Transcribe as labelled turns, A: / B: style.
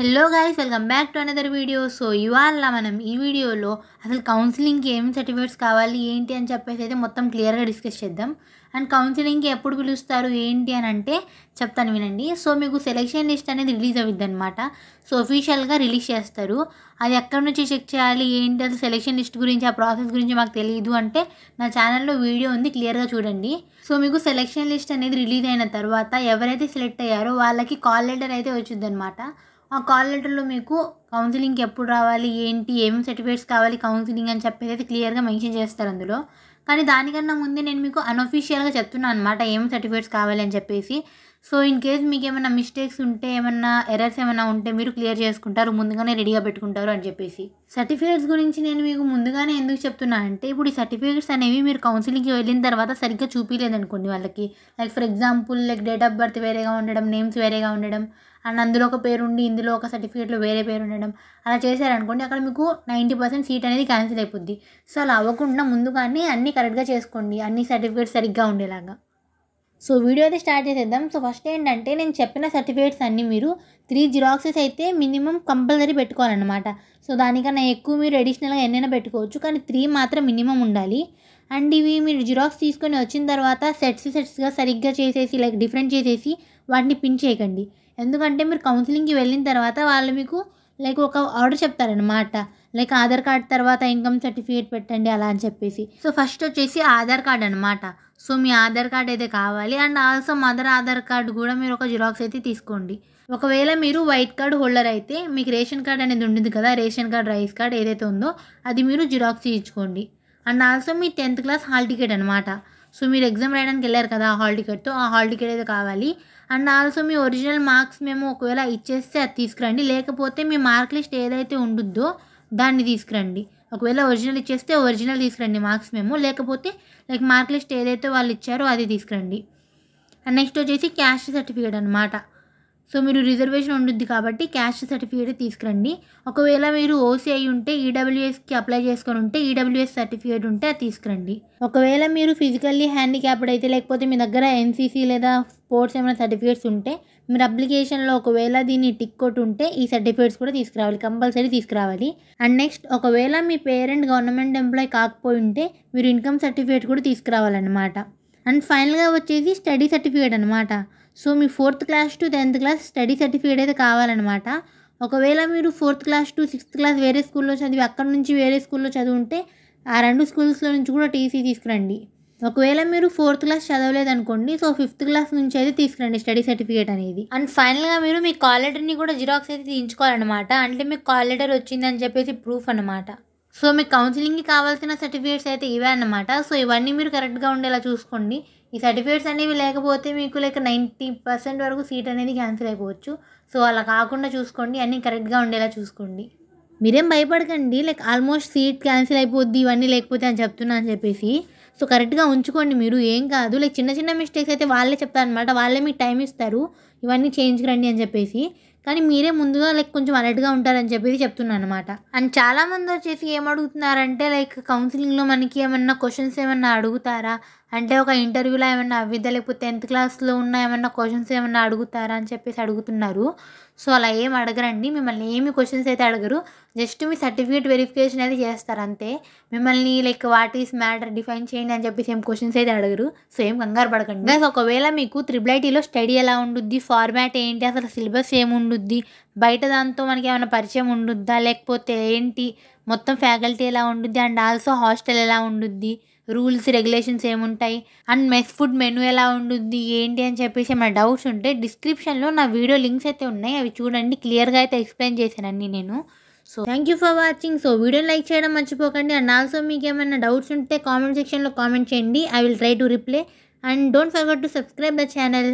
A: Hello guys, welcome back to another video. So ఇవాళ మనం ఈ వీడియోలో అసలు కౌన్సిలింగ్కి ఏమి సర్టిఫికేట్స్ కావాలి ఏంటి అని చెప్పేసి అయితే మొత్తం క్లియర్గా డిస్కస్ చేద్దాం. అండ్ కౌన్సిలింగ్కి ఎప్పుడు పిలుస్తారు ఏంటి అని అంటే చెప్తాను వినండి. సో మీకు సెలెక్షన్ లిస్ట్ అనేది రిలీజ్ అవుద్ది అనమాట. సో అఫీషియల్గా రిలీజ్ చేస్తారు. అది ఎక్కడి నుంచి చెక్ చేయాలి ఏంటి, అసలు సెలెక్షన్ లిస్ట్ గురించి ఆ ప్రాసెస్ గురించి మాకు తెలియదు అంటే నా ఛానల్లో వీడియో ఉంది, క్లియర్గా చూడండి. సో మీకు సెలెక్షన్ లిస్ట్ అనేది రిలీజ్ అయిన తర్వాత ఎవరైతే సెలెక్ట్ అయ్యారో వాళ్ళకి కాల్ లెటర్ అయితే వచ్చింది అనమాట. ఆ కాల్ లెటర్లో మీకు కౌన్సిలింగ్కి ఎప్పుడు రావాలి ఏంటి, ఏమేమి సర్టిఫికేట్స్ కావాలి కౌన్సిలింగ్ అని చెప్పేసి అయితే క్లియర్గా మెన్షన్ చేస్తారు అందులో. కానీ దానికన్నా ముందే నేను మీకు అన్అఫీషియల్గా చెప్తున్నాను అనమాట ఏం సర్టిఫికేట్స్ కావాలి అని చెప్పేసి. సో ఇన్ కేస్ మీకు ఏమైనా మిస్టేక్స్ ఉంటే, ఏమన్నా ఎర్రర్స్ ఏమైనా ఉంటే మీరు క్లియర్ చేసుకుంటారు, ముందుగానే రెడీగా పెట్టుకుంటారు అని చెప్పేసి. సర్టిఫికేట్స్ గురించి నేను మీకు ముందుగానే ఎందుకు చెప్తున్నా అంటే, ఇప్పుడు ఈ సర్టిఫికేట్స్ అనేవి మీరు కౌన్సిలింగ్కి వెళ్ళిన తర్వాత సరిగ్గా చూపించలేదనుకోండి వాళ్ళకి, like for example like date of birth వేరేగా ఉండడం, నేమ్స్ వేరేగా ఉండడం, అండ్ అందులో ఒక పేరు ఉండి ఇందులో ఒక సర్టిఫికేట్లో వేరే పేరు ఉండడం, అలా చేశారనుకోండి అక్కడ మీకు 90% సీట్ అనేది క్యాన్సిల్ అయిపోద్ది. సో అలా అవ్వకుండా ముందుగానే అన్నీ కరెక్ట్గా చేసుకోండి, అన్ని సర్టిఫికేట్స్ సరిగ్గా ఉండేలాగా. సో వీడియో అయితే స్టార్ట్ చేసేద్దాం. సో ఫస్ట్ ఏంటంటే, నేను చెప్పిన సర్టిఫికేట్స్ అన్నీ మీరు 3 జిరాక్సెస్ అయితే మినిమం కంపల్సరీ పెట్టుకోవాలన్నమాట. సో దానికన్నా ఎక్కువ మీరు అడిషనల్గా ఎన్నైనా పెట్టుకోవచ్చు, కానీ 3 మాత్రం మినిమం ఉండాలి. అండ్ ఇవి మీరు జిరాక్స్ తీసుకొని వచ్చిన తర్వాత సెట్స్గా సరిగ్గా చేసేసి, లైక్ డిఫరెంట్ చేసేసి వాటిని పిన్ చేయకండి. ఎందుకంటే మీరు కౌన్సిలింగ్కి వెళ్ళిన తర్వాత వాళ్ళు మీకు లైక్ ఒక ఆర్డర్ చెప్తారనమాట, లైక్ ఆధార్ కార్డ్ తర్వాత ఇన్కమ్ సర్టిఫికేట్ పెట్టండి అలా అని చెప్పేసి. సో ఫస్ట్ వచ్చేసి ఆధార్ కార్డ్ అనమాట. సో మీ ఆధార్ కార్డ్ అయితే కావాలి. And also mother Aadhaar card కూడా మీరు ఒక జిరాక్స్ అయితే తీసుకోండి. ఒకవేళ మీరు వైట్ కార్డ్ హోల్డర్ అయితే మీకు రేషన్ కార్డ్ అనేది ఉంటుంది కదా, రేషన్ కార్డ్, రైస్ కార్డ్ ఏదైతే ఉందో అది మీరు జిరాక్స్ తీయించుకోండి. అండ్ ఆల్సో మీ 10th క్లాస్ హాల్ టికెట్ అనమాట. సో మీరు ఎగ్జామ్ రాయడానికి వెళ్ళారు కదా ఆ హాల్ టికెట్తో, ఆ హాల్ టికెట్ అయితే కావాలి. And also me original marks మేము ఒకవేళ ఇచ్చేస్తే అది తీసుకురండి, లేకపోతే మీ మార్క్ లిస్ట్ ఏదైతే ఉంటుందో దాన్ని తీసుకురండి. ఒకవేళ ఒరిజినల్ ఇచ్చేస్తే ఒరిజినల్ తీసుకురండి మార్క్స్ మేము, లేకపోతే లైక్ మార్క్ లిస్ట్ ఏదైతే వాళ్ళు ఇచ్చారో అది తీసుకురండి. అండ్ నెక్స్ట్ వచ్చేసి క్యాస్ట్ సర్టిఫికేట్ అనమాట. సో మీరు రిజర్వేషన్ ఉంటుంది కాబట్టి క్యాస్ట్ సర్టిఫికేట్ తీసుకురండి. ఒకవేళ మీరు ఓసీ అయి ఉంటే ఈడబ్ల్యూఎస్కి అప్లై చేసుకొని ఉంటే ఈడబ్ల్యూఎస్ సర్టిఫికేట్ ఉంటే అది తీసుకురండి. ఒకవేళ మీరు ఫిజికల్లీ హ్యాండిక్యాప్డ్ అయితే, లేకపోతే మీ దగ్గర ఎన్సీసీ లేదా స్పోర్ట్స్ ఏమైనా సర్టిఫికేట్స్ ఉంటే మీరు అప్లికేషన్లో ఒకవేళ దీన్ని టిక్ కొట్టి ఉంటే ఈ సర్టిఫికేట్స్ కూడా తీసుకురావాలి, కంపల్సరీ తీసుకురావాలి. అండ్ నెక్స్ట్, ఒకవేళ మీ పేరెంట్ గవర్నమెంట్ ఎంప్లాయ్ కాకపోయి ఉంటే మీరు ఇన్కమ్ సర్టిఫికేట్ కూడా తీసుకురావాలన్నమాట. అండ్ ఫైనల్గా వచ్చేసి స్టడీ సర్టిఫికేట్ అనమాట. So me 4th class to 10th class study certificate అయితే కావాలన్నమాట. ఒకవేళ మీరు 4th class to 6th class వేరే స్కూల్లో చదివి అక్కడ నుంచి వేరే స్కూల్లో చదువుంటే ఆ 2 స్కూల్స్లో నుంచి కూడా టీసీ తీసుకురండి. ఒకవేళ మీరు 4th class చదవలేదనుకోండి, so 5th class నుంచి అయితే తీసుకురండి స్టడీ సర్టిఫికేట్ అనేది. అండ్ ఫైనల్గా మీరు మీ కాల్ లెటర్ని కూడా జిరాక్స్ అయితే తీయించుకోవాలన్నమాట. అంటే మీకు కాల్ లెటర్ వచ్చిందని చెప్పేసి ప్రూఫ్ అనమాట. సో మీకు కౌన్సిలింగ్కి కావాల్సిన సర్టిఫికేట్స్ అయితే ఇవే అన్నమాట. సో ఇవన్నీ మీరు కరెక్ట్గా ఉండేలా చూసుకోండి. ఈ సర్టిఫికేట్స్ అనేవి లేకపోతే మీకు లైక్ 90% వరకు సీట్ అనేది క్యాన్సిల్ అయిపోవచ్చు. సో అలా కాకుండా చూసుకోండి, అన్నీ కరెక్ట్గా ఉండేలా చూసుకోండి. మీరేం భయపడకండి, లైక్ ఆల్మోస్ట్ సీట్ క్యాన్సిల్ అయిపోద్ది ఇవన్నీ లేకపోతే అని చెప్తున్నా అని చెప్పేసి. సో కరెక్ట్గా ఉంచుకోండి మీరు, ఏం కాదు. లైక్ చిన్న చిన్న మిస్టేక్స్ అయితే వాళ్ళే చెప్తారనమాట, వాళ్ళే మీకు టైం ఇస్తారు ఇవన్నీ చేంజ్కి రండి అని చెప్పేసి. కానీ మీరే ముందుగా లైక్ కొంచెం అలర్ట్గా ఉంటారని చెప్పేసి చెప్తున్నాను అనమాట. అండ్ చాలామంది వచ్చేసి ఏమడుగుతున్నారంటే, లైక్ కౌన్సిలింగ్లో మనకి ఏమన్నా క్వశ్చన్స్ ఏమన్నా అడుగుతారా అంటే, ఒక ఇంటర్వ్యూలో ఏమన్నా అవ్విద్దా, లేకపోతే 10th క్లాస్లో ఉన్న ఏమన్నా క్వశ్చన్స్ ఏమన్నా అడుగుతారా అని చెప్పేసి అడుగుతున్నారు. సో అలా ఏం అడగరండి, మిమ్మల్ని ఏమి క్వశ్చన్స్ అయితే అడగరు. జస్ట్ మీ సర్టిఫికేట్ వెరిఫికేషన్ అయితే చేస్తారు అంతే. మిమ్మల్ని like what is matter define చేయండి అని చెప్పేసి ఏం క్వశ్చన్స్ అయితే అడగరు. సో ఏం కంగారు పడకండి గైస్. ఒకవేళ మీకు IIITలో స్టడీ ఎలా ఉండుద్ది, ఫార్మాట్ ఏంటి, అసలు సిలబస్ ఏముండుద్ది, బయట దాంతో మనకి ఏమైనా పరిచయం ఉండుద్దా, లేకపోతే ఏంటి మొత్తం ఫ్యాకల్టీ ఎలా ఉండుద్ది, అండ్ ఆల్సో హాస్టల్ ఎలా ఉండుద్ది, రూల్స్ రెగ్యులేషన్స్ ఏముంటాయి, అండ్ మెస్ ఫుడ్ మెనూ ఎలా ఉండుద్ది ఏంటి అని చెప్పేసి ఏమైనా డౌట్స్ ఉంటే డిస్క్రిప్షన్లో నా వీడియో లింక్స్ అయితే ఉన్నాయి, అవి చూడండి. క్లియర్గా అయితే ఎక్స్ప్లెయిన్ చేశానండి నేను. So thank you for watching. So వీడియోని లైక్ చేయడం మర్చిపోకండి. అండ్ ఆల్సో మీకు ఏమైనా డౌట్స్ ఉంటే కామెంట్ సెక్షన్లో కామెంట్ చేయండి, I will try to reply. And don't forget to subscribe the channel.